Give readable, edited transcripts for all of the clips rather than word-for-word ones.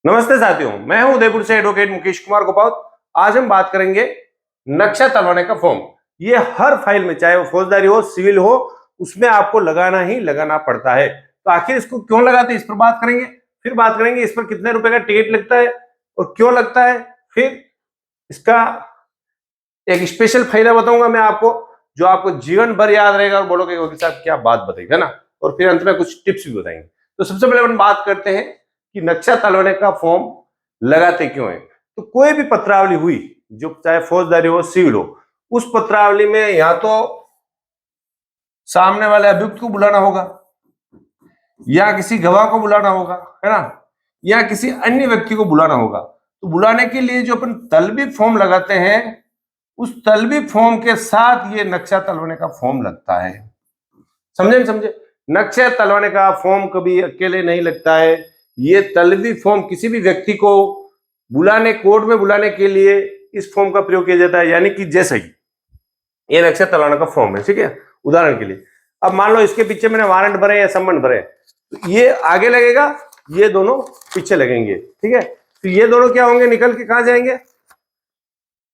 नमस्ते साथियों, मैं हूं उदयपुर से एडवोकेट मुकेश कुमार गोपाल। आज हम बात करेंगे नक्शा तलवाने का फॉर्म। ये हर फाइल में, चाहे वो फौजदारी हो, सिविल हो, उसमें आपको लगाना ही लगाना पड़ता है। तो आखिर इसको क्यों लगाते हैं, इस पर बात करेंगे। फिर बात करेंगे इस पर कितने रुपए का टिकट लगता है और क्यों लगता है। फिर इसका एक स्पेशल फायदा बताऊंगा मैं आपको, जो आपको जीवन भर याद रहेगा और बोलोगे वकील साहब क्या बात बताएगा ना। और फिर अंत में कुछ टिप्स भी बताएंगे। तो सबसे पहले अपन बात करते हैं कि नक्शा तलवाने का फॉर्म लगाते क्यों है। तो कोई भी पत्रावली हुई, जो चाहे फौजदारी हो, सिविल हो, उस पत्रावली में या तो सामने वाले अभियुक्त को बुलाना होगा, या किसी गवाह को बुलाना होगा, है ना, या किसी अन्य व्यक्ति को बुलाना होगा। तो बुलाने के लिए जो अपन तलबी फॉर्म लगाते हैं, उस तलबी फॉर्म के साथ ये नक्शा तलवाने का फॉर्म लगता है। समझे समझे। नक्शा तलवाने का फॉर्म कभी अकेले नहीं लगता है। ये तलबी फॉर्म किसी भी व्यक्ति को बुलाने, कोर्ट में बुलाने के लिए इस फॉर्म का प्रयोग किया जाता है। यानी कि जैसे कि ये नक्शा तलवाने का फॉर्म है, ठीक है। उदाहरण के लिए अब मान लो इसके पीछे मैंने वारंट भरे या सम्मन भरे, तो ये आगे लगेगा, ये दोनों पीछे लगेंगे, ठीक है। तो ये दोनों क्या होंगे, निकल के कहां जाएंगे,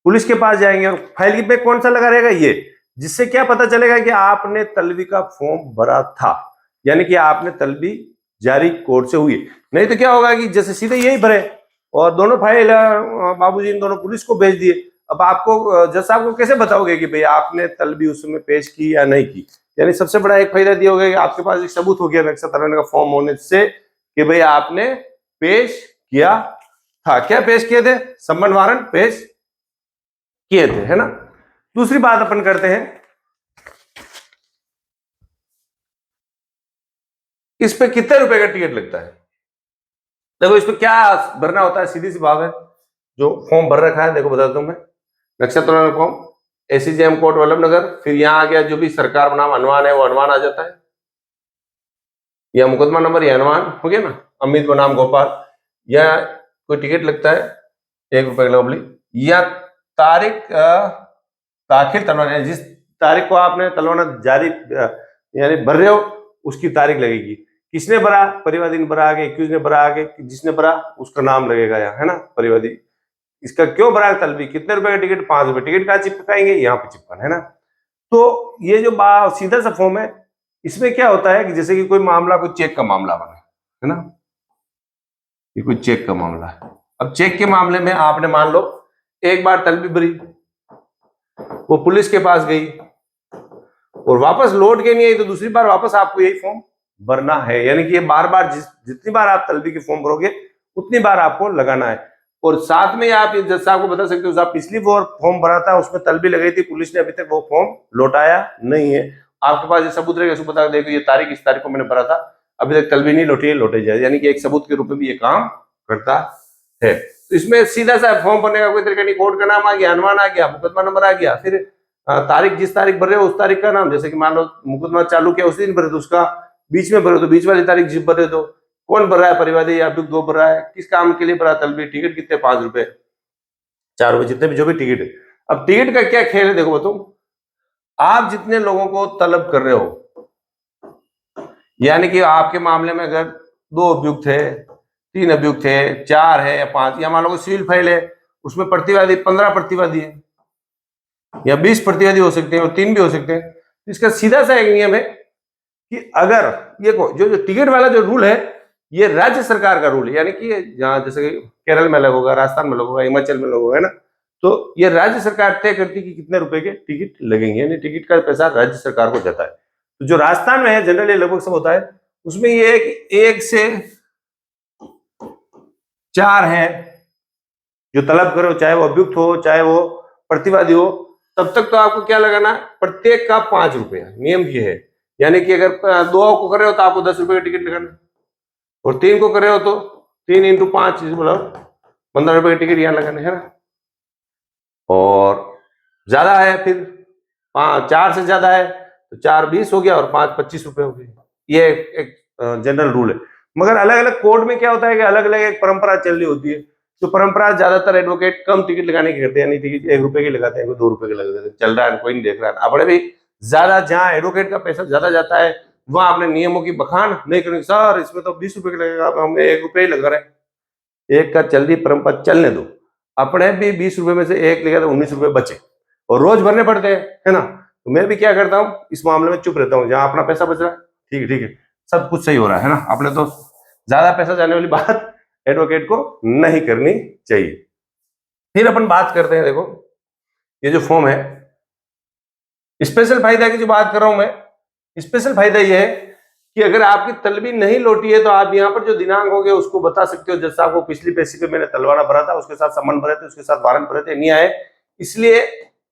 पुलिस के पास जाएंगे। और फाइल पे कौन सा लगा रहेगा, ये, जिससे क्या पता चलेगा कि आपने तलबी का फॉर्म भरा था, यानी कि आपने तलबी जारी कोर्ट से हुई। नहीं तो क्या होगा कि जैसे सीधे यही भरे और दोनों फाइल बाबूजी इन दोनों पुलिस को भेज दिए। अब आपको जज साहब को कैसे बताओगे कि भाई आपने तलबी उसमें पेश की या नहीं की। यानी सबसे बड़ा एक फायदा दिया होगा कि आपके पास एक सबूत हो गया नक्शा तलवाने का फॉर्म होने से कि भाई आपने पेश किया था। क्या पेश किए थे, सम्मन वारंट पेश किए थे, है ना। दूसरी बात अपन करते हैं, इस पे कितने रुपए का टिकट लगता है। देखो इस पे क्या भरना होता है, सीधी सी बात है। जो फॉर्म भर रखा है, देखो बताता हूं मैं। नक्शा तलवाने फॉर्म, एसीजेएम कोर्ट वल्लभनगर, फिर यहां आ गया जो भी सरकार बनाम अनुमान है वो अनुमान आ जाता है, या मुकदमा नंबर या अनुमान हो गया ना, अमित बनाम गोपाल, या कोई टिकट लगता है ₹1 का बबली, या तारीख दाखिल तलवाना, जिस तारीख को आपने तलवाना जारी यानी भर रहे हो उसकी तारीख लगेगी। किसने भरा, परिवादी ने भरा आगे, एक्यूज ने भरा आगे, जिसने भरा उसका नाम लगेगा यहाँ, है ना, परिवादी। इसका क्यों भरा तलबी, कितने रुपए का टिकट, ₹5। टिकट कहाँ चिपकाएंगे, यहाँ पे चिपकाना, है ना। तो ये जो सीधा सा फॉर्म है, इसमें क्या होता है कि जैसे कि कोई मामला, कोई चेक का मामला बना, है ना, ये कोई चेक का मामला है। अब चेक के मामले में आपने मान लो एक बार तलबी भरी, वो पुलिस के पास गई और वापस लौट के नहीं आई, तो दूसरी बार वापस आपको यही फॉर्म भरना है। यानी कि ये बार बार जितनी बार आप तलबी की फॉर्म भरोगे उतनी बार आपको लगाना है। और साथ में आप जज साहब को बता सकते हो, साहब पिछली वो फॉर्म भरा था उसमें तलबी लगाई थी, पुलिस ने अभी तक वो फॉर्म लौटाया नहीं है। आपके पास ये सबूत रहेगा, इसको बता देखो ये तारीख, इस तारीख को मैंने भरा था, अभी तक तलबी नहीं लौटी है, लौटे जाए। यानी कि एक सबूत के रूप में भी ये काम करता है। तो इसमें सीधा सा फॉर्म भरने का कोई तरीका नहीं। कोर्ट का नाम आ गया, अनुमान आ गया, मुकदमा नंबर आ गया, फिर तारीख, जिस तारीख भर रहे हो उस तारीख का नाम। जैसे कि मान लो मुकदमा चालू किया उस दिन भरे तो उसका बीच में भरे तो बीच वाली तारीख जिस भरे तो कौन भर रहा है, परिवादी या अभियुक्त, दो भर रहा है, किस काम के लिए भरा तलबी, टिकट कितने, ₹5, ₹4, जितने भी जो भी टिकट है। अब टिकट का क्या खेल है, देखो बताओ। आप जितने लोगों को तलब कर रहे हो, यानी कि आपके मामले में अगर 2 अभियुक्त है, 3 अभियुक्त है, 4 है या 5, या मान लो सिविल फाइल है उसमें प्रतिवादी 15 प्रतिवादी है या 20 प्रतिवादी हो सकते हैं और 3 भी हो सकते हैं। इसका सीधा सा एक नियम है कि अगर ये जो टिकट वाला जो रूल है, ये राज्य सरकार का रूल है। यानी कि जहां जैसे कि केरल में अलग होगा, राजस्थान में अलग होगा, हिमाचल में अलग होगा, है ना। तो ये राज्य सरकार तय करती है कि कितने रुपए के टिकट लगेंगे, यानी टिकट का पैसा राज्य सरकार को जाता है। तो जो राजस्थान में है जनरली लगभग सब होता है, उसमें ये 1 से 4 है जो तलब करो, चाहे वो अभियुक्त हो चाहे वो प्रतिवादी हो, तब तक तो आपको क्या लगाना है, प्रत्येक का ₹5। नियम ये है। यानी कि अगर 2 को कर रहे हो तो आपको ₹10 का टिकट लगाना, और 3 को कर रहे हो तो 3 इंटू 5 मतलब ₹15 का टिकट यहाँ लगाना है ना। और ज्यादा है फिर 4 से ज्यादा है तो 4 20 हो गया और 5 ₹25 हो गए। ये एक जनरल रूल है। मगर अलग अलग कोर्ट में क्या होता है कि अलग अलग एक परंपरा चल रही होती है। तो परंपरा ज्यादातर एडवोकेट कम टिकट लगाने की करते हैं, यानी टिकट ₹1 की लगाते हैं, कोई ₹2 के लगा देते हैं, चल रहा है कोई नहीं देख रहा है। अपने भी ज्यादा जहाँ एडवोकेट का पैसा ज्यादा जाता है वहां अपने नियमों की बखान नहीं करेंगे, सर इसमें तो ₹20 के लगेगा, अब हमने ₹1 ही लगा रहे हैं। एक का चल रही परंपरा चलने दो, अपने भी 20 रुपए में से एक लेगा तो 19 रुपए बचे और रोज भरने पड़ते हैं, है ना। तो मैं भी क्या करता हूँ इस मामले में चुप रहता हूँ, जहां अपना पैसा बच रहा है ठीक है ठीक है, सब कुछ सही हो रहा है ना। आपने तो ज्यादा पैसा जाने वाली बात एडवोकेट को नहीं करनी चाहिए। फिर अपन बात करते हैं, देखो ये जो फॉर्म है, स्पेशल फायदा की जो बात कर रहा हूं मैं, स्पेशल फायदा ये है कि अगर आपकी तलबी नहीं लौटी है तो आप यहाँ पर जो दिनांक होंगे उसको बता सकते हो। जैसे साहब को पिछली पैसे पे मैंने तलवाना भरा था, उसके साथ सम्मान भरे थे, उसके साथ वारंट भरे थे, नहीं आए, इसलिए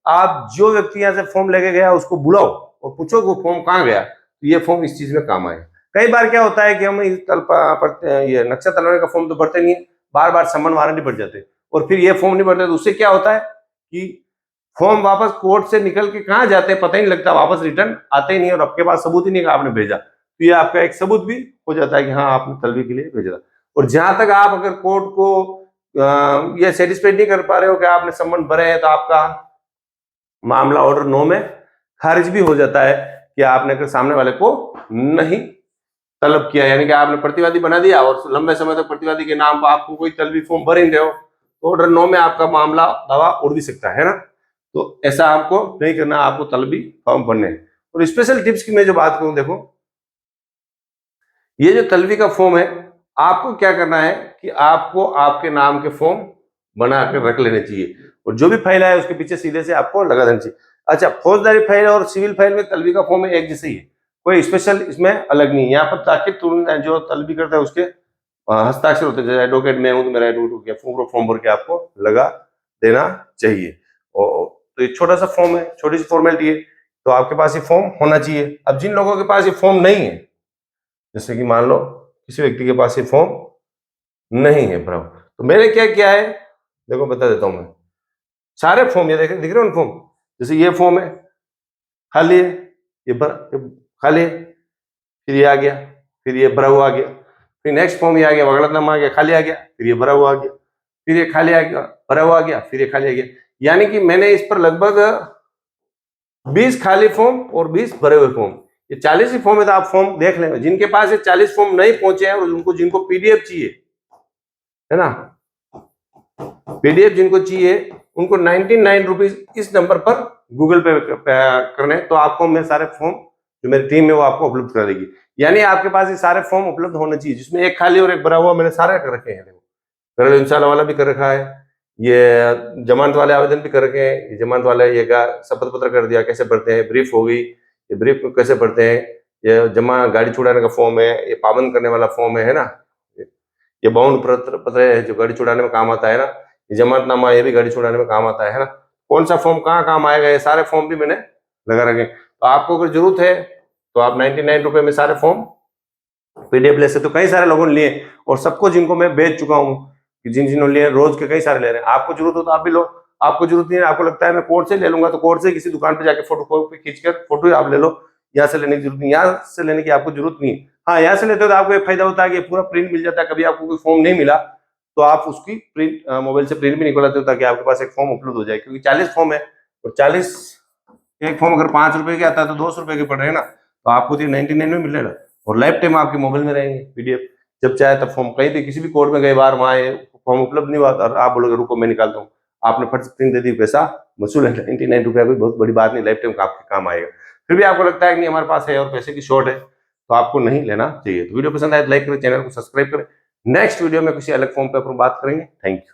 आप जो व्यक्ति यहाँ से फॉर्म लेके गया उसको बुलाओ और पूछो वो फॉर्म कहाँ गया, तो ये फॉर्म इस चीज में काम आए। कई बार क्या होता है कि हम ये नक्शा तलवाने का फॉर्म तो भरते नहीं है, बार बार सम्मान वारंट भर जाते और फिर ये फॉर्म नहीं भरते, तो उससे क्या होता है कि फॉर्म वापस कोर्ट से निकल के कहाँ जाते हैं पता ही नहीं लगता, वापस रिटर्न आते ही नहीं और आपके पास सबूत ही नहीं कि आपने भेजा। तो ये आपका एक सबूत भी हो जाता है कि हाँ आपने तलबी के लिए भेजा था। और जहां तक आप अगर कोर्ट को ये सेटिस्फाइड नहीं कर पा रहे हो कि आपने सम्मन भरे हैं, तो आपका मामला ऑर्डर 9 में खारिज भी हो जाता है कि आपने सामने वाले को नहीं तलब किया, यानी कि आपने प्रतिवादी बना दिया और लंबे समय तक प्रतिवादी के नाम पर आपको कोई तलबी फॉर्म भर ही नहीं रहे हो, तो ऑर्डर 9 में आपका मामला दावा उड़ भी सकता है ना। तो ऐसा आपको नहीं करना, आपको तलबी फॉर्म भरने। और स्पेशल टिप्स की मैं जो बात करूं, देखो ये जो तलबी का फॉर्म है, आपको क्या करना है कि आपको आपके नाम के फॉर्म बना कर रख लेने चाहिए और जो भी फाइल है उसके पीछे सीधे से आपको लगा देना चाहिए। अच्छा, फौजदारी फाइल और सिविल फाइल में तलबी का फॉर्म एक जैसे ही है, कोई स्पेशल इसमें अलग नहीं है। यहाँ पर ताकि तुरंत जो तलबी करता है उसके हस्ताक्षर होते हैं, जैसे एडवोकेट में हूँ तो मेरा एडवोकेट हो गया, फॉर्म भर के आपको लगा देना चाहिए। और तो ये छोटा सा फॉर्म है, छोटी सी फॉर्मेलिटी है, तो आपके पास ये फॉर्म होना चाहिए। अब जिन लोगों के पास ये फॉर्म नहीं है, जैसे कि मान लो किसी व्यक्ति के पास ये फॉर्म नहीं है प्रभु, तो मैंने क्या किया है देखो बता देता हूं मैं। सारे फॉर्म ये देखे दिख रहे हो फॉर्म, जैसे ये फॉर्म है खाली है, ये खाली है, फिर ये आ गया, फिर ये भरा हुआ आ गया, फिर नेक्स्ट फॉर्म ये आ गया, वगलतनामा आ गया, खाली आ गया, फिर ये भरा हुआ आ गया, फिर ये खाली आ गया, भरा हुआ आ गया, फिर ये खाली आ गया। यानी कि मैंने इस पर लगभग 20 खाली फॉर्म और 20 भरे हुए फॉर्म, ये 40 ही फॉर्म है। तो आप फॉर्म देख लेंगे, जिनके पास ये 40 फॉर्म नहीं पहुंचे हैं और उनको जिनको पीडीएफ चाहिए, है ना, पीडीएफ जिनको चाहिए उनको 99 रुपीज इस नंबर पर गूगल पे करने, तो आपको मैं सारे फॉर्म जो मेरी टीम है वो आपको उपलब्ध करा देगी। यानी आपके पास ये सारे फॉर्म उपलब्ध होने चाहिए, जिसमें एक खाली और एक भरा हुआ मैंने सारे कर रखे हैं। देखो इंशाल्लाह वाला भी कर रखा है, ये जमानत वाले आवेदन भी कर रखे हैं, ये जमानत वाले ये का शपथ पत्र कर दिया कैसे भरते हैं, ब्रीफ हो गई, ये ब्रीफ कैसे भरते हैं, ये जमा गाड़ी छुड़ाने का फॉर्म है, ये पाबंद करने वाला फॉर्म है ना, ये बाउंड पत्र है जो गाड़ी छुड़ाने में काम आता है ना, ये जमानतनामा ये भी गाड़ी छुड़ाने में काम आता है ना। कौन सा फॉर्म कहाँ काम आएगा, ये सारे फॉर्म भी मैंने लगा रखे। तो आपको अगर जरूरत है तो आप 99 रुपए में सारे फॉर्म पीडीएफ ले सकते। तो कई सारे लोगों ने लिए और सबको जिनको मैं बेच चुका हूँ, जिन्होंने लिए रोज के कई सारे ले रहे हैं। आपको जरूरत हो तो आप भी लो, आपको जरूरत नहीं है, आपको लगता है मैं कोर्ट से ले लूंगा, तो कोर्ट से किसी दुकान पे जाके फोटो कॉपी खींचकर फोटो आप ले लो, यहाँ से लेने की जरूरत नहीं, यहाँ से लेने की आपको जरूरत नहीं है। हाँ, यहाँ से लेते हो तो आपको एक फायदा होता है कि पूरा प्रिंट मिल जाता है, कभी आपको कोई फॉर्म नहीं मिला तो आप उसकी प्रिंट मोबाइल से प्रिंट भी निकलवाते हो, ताकि आपके पास एक फॉर्म उपलब्ध हो जाए। क्योंकि 40 फॉर्म है और 40 एक फॉर्म अगर 5 रुपए का आता है तो 200 रुपए के पड़ रहे हैं ना, तो आपको 99 में मिलेगा और लाइफ टाइम आपके मोबाइल में रहेंगे पीडीएफ। जब चाहे तब फॉर्म, कहीं भी किसी भी कोर्ट में गए बार वहां फॉर्म उपलब्ध नहीं हुआ और आप बोलोगे रुको मैं निकालता हूँ, आपने फट से प्रिंट दे दी, पैसा वसूल है। 99 रुपया कोई बहुत बड़ी बात नहीं, लाइफ टाइम आपके काम आएगा। फिर भी आपको लगता है कि नहीं हमारे पास है और पैसे की शॉर्ट है, तो आपको नहीं लेना चाहिए। तो वीडियो पसंद आए तो लाइक करें, चैनल को सब्सक्राइब करें। नेक्स्ट वीडियो में किसी अलग फॉर्म पे अपन बात करेंगे। Thank you.